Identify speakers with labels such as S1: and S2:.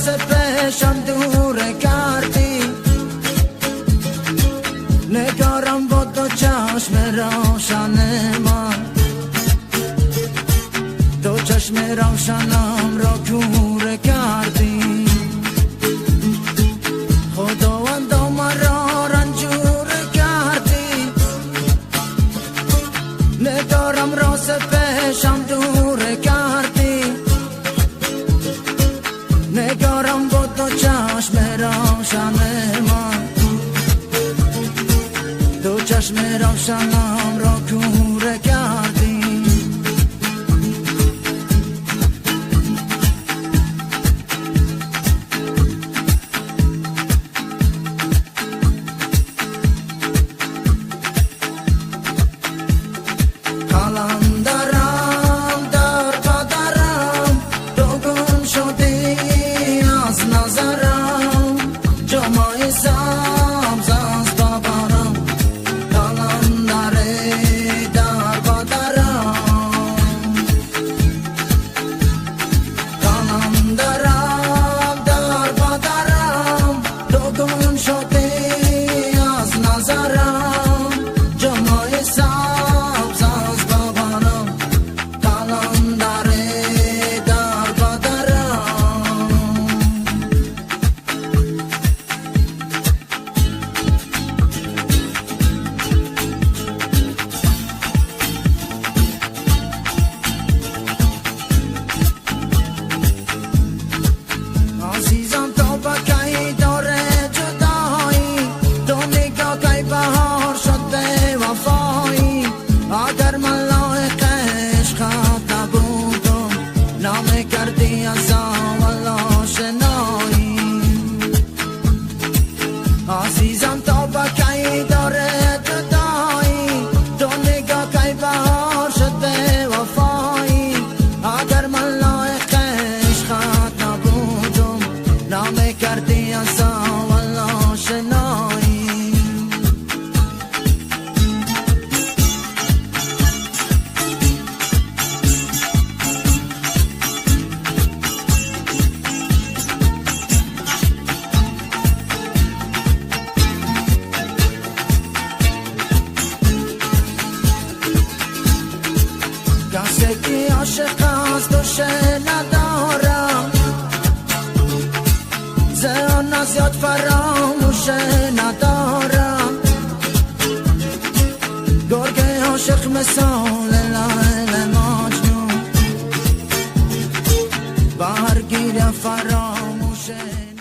S1: راسه پشم دوره کردی نگارم با دو چشم روشن من دو چشم روشنم را کوره کردی خداوند مرا رنجور کردی نگارم راسه پشم دوره کردی نگارم با دو چشم روشن من دو چشم روشنم را کوره کردی قلندرم در قدرم تو گم شدی از نظرم جمعی سبز از بابرم قلندری در قدرم قلندرم در قدرم تو گم شدی از نظرم جمعی سبز از بابرم قلندری در قدرم عزیزم تو بکی داره جدایی تو نگاه که بهار شد به وفایی اگر من لایق عشقت نبودم نامه کردی از اول آشنایی عزیزم تو بکی داره جدایی تو نگاه که بهار شد به وفایی اگر من لایق عشقت نبودم نامه کردی از اول آشنایی کسی که عاشق است دوشه ندارم زیان زیاد فراموشه ندارم گرگ عاشق مثال لیل مجنون برگیر فراموشه